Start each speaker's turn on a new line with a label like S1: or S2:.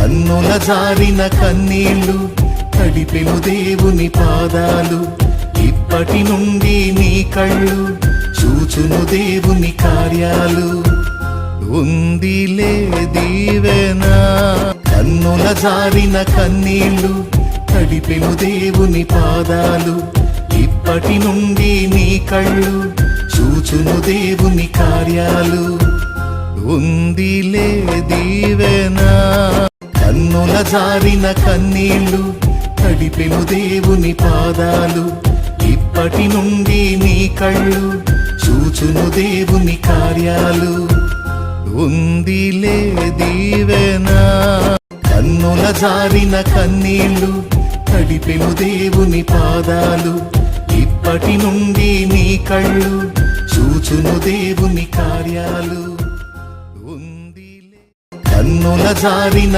S1: కన్నుల జారిన కన్నీళ్లు తడిపెను దేవుని పాదాలు ఇప్పటి నుండి నీ కళ్ళు చూచును దేవుని కార్యాలు ఉందిలే దీవెన కన్నుల జారిన కన్నీళ్లు తడిపెను దేవుని పాదాలు ఇప్పటి నుండి నీ కళ్ళు చూచును దేవుని కార్యాలు ఉందిలే దీవెన కన్నుల జారిన కన్నీళ్లు తడిపెను దేవుని పాదాలు ఇప్పటి నుండి నీ కళ్ళు చూచును దేవుని కార్యాలు ఉందిలే దీవెన కన్నుల జారిన కన్నీళ్లు తడిపెను దేవుని పాదాలు ఇప్పటి నుండి నీ కళ్ళు చూచును దేవుని కార్యాలు ఉందిలే కన్నుల జారిన